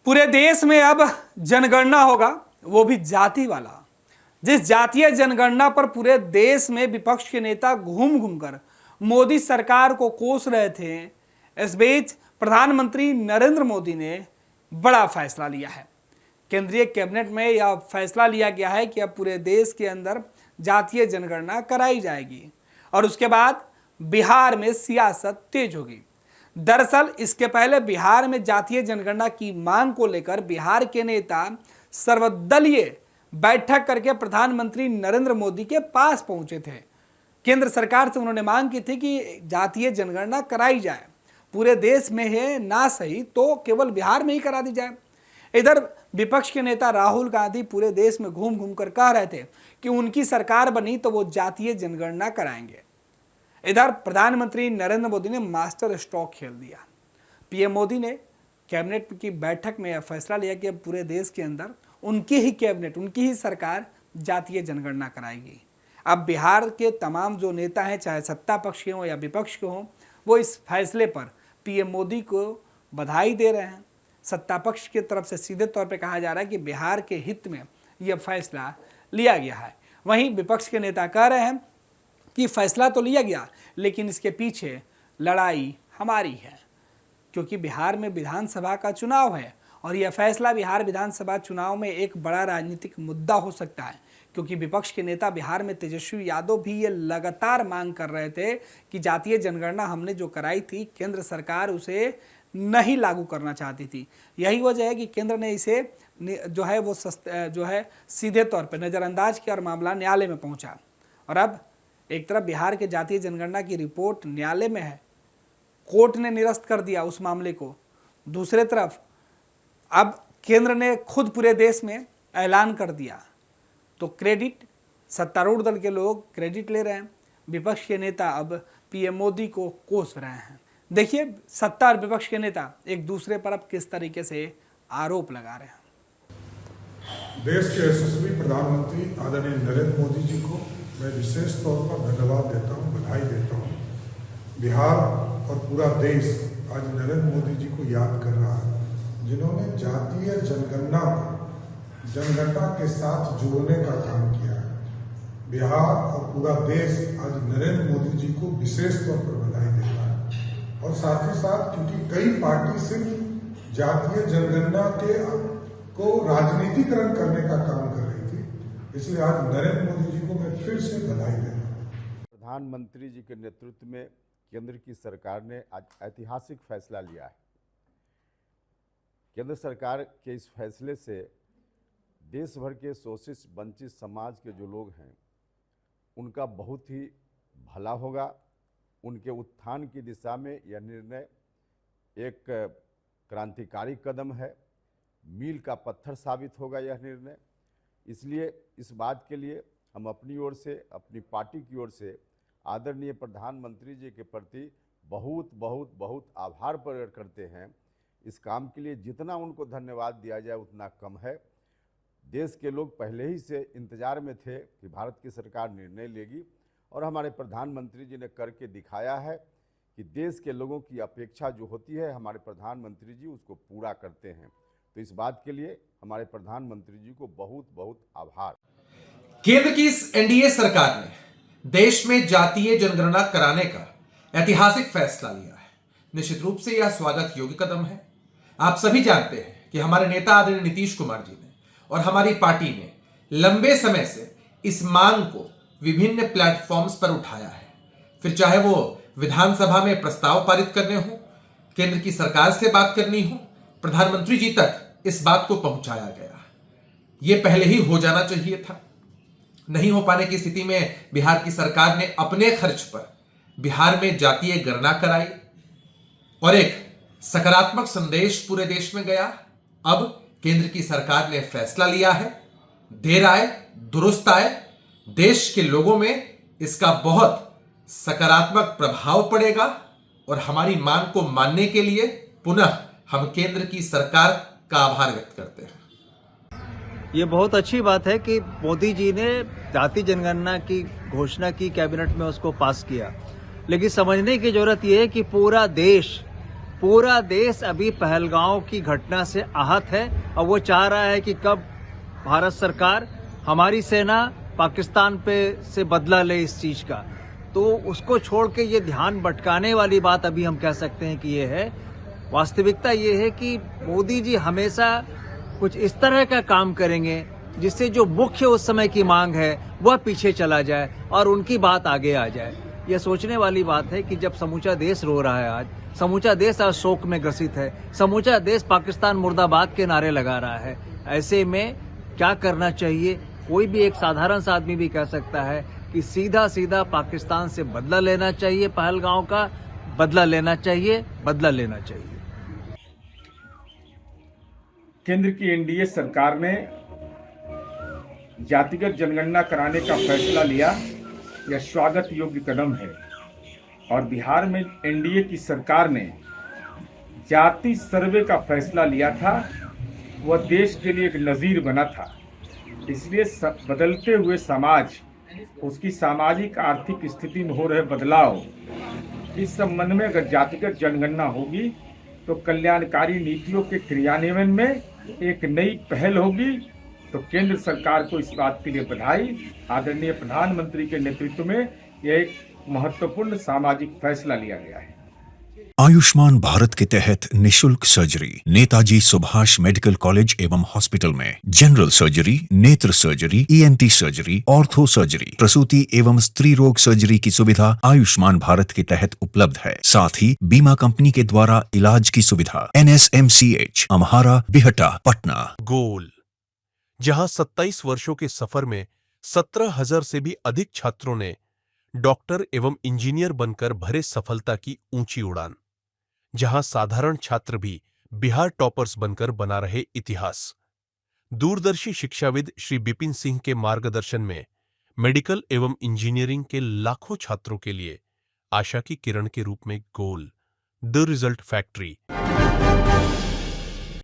पूरे देश में अब जनगणना होगा, वो भी जाति वाला। जिस जातीय जनगणना पर पूरे देश में विपक्ष के नेता घूम घूम कर मोदी सरकार को कोस रहे थे, इस बीच प्रधानमंत्री नरेंद्र मोदी ने बड़ा फैसला लिया है। केंद्रीय कैबिनेट में यह फैसला लिया गया है कि अब पूरे देश के अंदर जातीय जनगणना कराई जाएगी और उसके बाद बिहार में सियासत तेज होगी। दरअसल इसके पहले बिहार में जातीय जनगणना की मांग को लेकर बिहार के नेता सर्वदलीय बैठक करके प्रधानमंत्री नरेंद्र मोदी के पास पहुंचे थे। केंद्र सरकार से उन्होंने मांग की थी कि जातीय जनगणना कराई जाए, पूरे देश में है ना सही तो केवल बिहार में ही करा दी जाए। इधर विपक्ष के नेता राहुल गांधी पूरे देश में घूम घूम कर कह रहे थे कि उनकी सरकार बनी तो वो जातीय जनगणना कराएंगे। इधर प्रधानमंत्री नरेंद्र मोदी ने मास्टर स्ट्रोक खेल दिया। पीएम मोदी ने कैबिनेट की बैठक में यह फैसला लिया कि अब पूरे देश के अंदर उनकी ही कैबिनेट, उनकी ही सरकार जातीय जनगणना कराएगी। अब बिहार के तमाम जो नेता हैं, चाहे सत्ता पक्ष के हों या विपक्ष के हों, वो इस फैसले पर पीएम मोदी को बधाई दे रहे हैं। सत्ता पक्ष की तरफ से सीधे तौर पे कहा जा रहा है कि बिहार के हित में यह फैसला लिया गया है। वहीं विपक्ष के नेता कह रहे हैं कि फैसला तो लिया गया, लेकिन इसके पीछे लड़ाई हमारी है, क्योंकि बिहार में विधानसभा का चुनाव है और यह फैसला बिहार विधानसभा चुनाव में एक बड़ा राजनीतिक मुद्दा हो सकता है, क्योंकि विपक्ष के नेता बिहार में तेजस्वी यादव भी ये लगातार मांग कर रहे थे कि जातीय जनगणना हमने जो कराई थी, केंद्र सरकार उसे नहीं लागू करना चाहती थी। यही वजह है कि केंद्र ने इसे जो है सीधे तौर पर नज़रअंदाज किया और मामला न्यायालय में पहुंचा। और अब एक तरफ बिहार के जातीय जनगणना की रिपोर्ट न्यायालय में है, कोर्ट ने निरस्त कर दिया उस मामले को। दूसरे तरफ अब केंद्र ने खुद पूरे देश में ऐलान कर दिया, तो क्रेडिट सत्तारूढ़ दल के लोग क्रेडिट ले रहे हैं, विपक्ष के नेता अब पीएम मोदी को कोस रहे हैं। देखिए सत्ता और विपक्ष के नेता एक दूसरे पर अब किस तरीके से आरोप लगा रहे हैं। देश के यशस्वी प्रधानमंत्री आदरणीय नरेंद्र मोदी जी को मैं विशेष तौर पर धन्यवाद देता हूँ, बधाई देता हूँ। बिहार और पूरा देश आज नरेंद्र मोदी जी को याद कर रहा है, जिन्होंने जातीय जनगणना के साथ जोड़ने का काम किया है। बिहार और पूरा देश आज नरेंद्र मोदी जी को विशेष तौर पर बधाई देता है। और साथ ही साथ क्योंकि कई पार्टी सिर्फ जातीय जनगणना को राजनीतिकरण करने का काम कर रही थी, इसलिए आज नरेंद्र मोदी जी को मैं फिर से बधाई देता हूँ। प्रधानमंत्री जी के नेतृत्व में केंद्र की सरकार ने आज ऐतिहासिक फैसला लिया है। केंद्र सरकार के इस फैसले से देश भर के शोषित वंचित समाज के जो लोग हैं उनका बहुत ही भला होगा। उनके उत्थान की दिशा में यह निर्णय एक क्रांतिकारी कदम है, मील का पत्थर साबित होगा यह निर्णय। इसलिए इस बात के लिए हम अपनी ओर से, अपनी पार्टी की ओर से आदरणीय प्रधानमंत्री जी के प्रति बहुत बहुत बहुत आभार प्रकट करते हैं। इस काम के लिए जितना उनको धन्यवाद दिया जाए उतना कम है। देश के लोग पहले ही से इंतजार में थे कि भारत की सरकार निर्णय लेगी और हमारे प्रधानमंत्री जी ने करके दिखाया है कि देश के लोगों की अपेक्षा जो होती है हमारे प्रधानमंत्री जी उसको पूरा करते हैं। तो इस बात के लिए हमारे प्रधानमंत्री जी को बहुत बहुत आभार। केंद्र की इस एनडीए सरकार ने देश में जातीय जनगणना कराने का ऐतिहासिक फैसला लिया है। निश्चित रूप से यह स्वागत योग्य कदम है। आप सभी जानते हैं कि हमारे नेता आदरणीय नीतीश कुमार जी ने और हमारी पार्टी ने लंबे समय से इस मांग को विभिन्न प्लेटफॉर्म्स पर उठाया है। फिर चाहे वो विधानसभा में प्रस्ताव पारित करने हो, केंद्र की सरकार से बात करनी हो, प्रधानमंत्री जी तक इस बात को पहुंचाया गया। ये पहले ही हो जाना चाहिए था। नहीं हो पाने की स्थिति में बिहार की सरकार ने अपने खर्च पर बिहार में जातीय गणना कराई और एक सकारात्मक संदेश पूरे देश में गया। अब केंद्र की सरकार ने फैसला लिया है, देर आए दुरुस्त आए, देश के लोगों में इसका बहुत सकारात्मक प्रभाव पड़ेगा और हमारी मांग को मानने के लिए पुनः हम केंद्र की सरकार का आभार व्यक्त करते हैं। ये बहुत अच्छी बात है कि मोदी जी ने जातीय जनगणना की घोषणा की, कैबिनेट में उसको पास किया, लेकिन समझने की जरूरत यह है कि पूरा पूरा देश अभी पहलगांव की घटना से आहत है और वो चाह रहा है कि कब भारत सरकार, हमारी सेना पाकिस्तान पे से बदला ले इस चीज का। तो उसको छोड़ के ये ध्यान भटकाने वाली बात अभी हम कह सकते हैं कि ये है। वास्तविकता ये है कि मोदी जी हमेशा कुछ इस तरह का काम करेंगे जिससे जो मुख्य उस समय की मांग है वह पीछे चला जाए और उनकी बात आगे आ जाए। यह सोचने वाली बात है कि जब समूचा देश रो रहा है, आज समूचा देश आज शोक में ग्रसित है, समूचा देश पाकिस्तान मुर्दाबाद के नारे लगा रहा है, ऐसे में क्या करना चाहिए? कोई भी एक साधारण सा आदमी भी कह सकता है कि सीधा सीधा पाकिस्तान से बदला लेना चाहिए, पहलगांव का बदला लेना चाहिए, बदला लेना चाहिए। केंद्र की एनडीए सरकार ने जातिगत जनगणना कराने का फैसला लिया, यह स्वागत योग्य कदम है। और बिहार में एनडीए की सरकार ने जाति सर्वे का फैसला लिया था, वह देश के लिए एक नज़ीर बना था। इसलिए बदलते हुए समाज, उसकी सामाजिक आर्थिक स्थिति में हो रहे बदलाव, इस संबंध में अगर जातिगत जनगणना होगी तो कल्याणकारी नीतियों के क्रियान्वयन में एक नई पहल होगी। तो केंद्र सरकार को इस बात के लिए बधाई। आदरणीय प्रधानमंत्री के नेतृत्व में यह एक महत्वपूर्ण सामाजिक फैसला लिया गया है। आयुष्मान भारत के तहत निशुल्क surgery Netaji Subhash medical college एवं हॉस्पिटल में जनरल सर्जरी, नेत्र surgery, ENT surgery, ortho surgery, प्रसूति एवं स्त्री रोग सर्जरी की सुविधा आयुष्मान भारत के तहत उपलब्ध है। साथ ही बीमा कंपनी के द्वारा इलाज की सुविधा। NSMCH, अम्हारा, बिहटा, पटना। गोल, जहां 27 वर्षों के सफर में 17,000 से भी अधिक छात्रों ने डॉक्टर एवं इंजीनियर बनकर भरे सफलता की ऊंची उड़ान, जहां साधारण छात्र भी बिहार टॉपर्स बनकर बना रहे इतिहास। दूरदर्शी शिक्षाविद श्री बिपिन सिंह के मार्गदर्शन में मेडिकल एवं इंजीनियरिंग के लाखों छात्रों के लिए आशा की किरण के रूप में गोल, द रिजल्ट फैक्ट्री।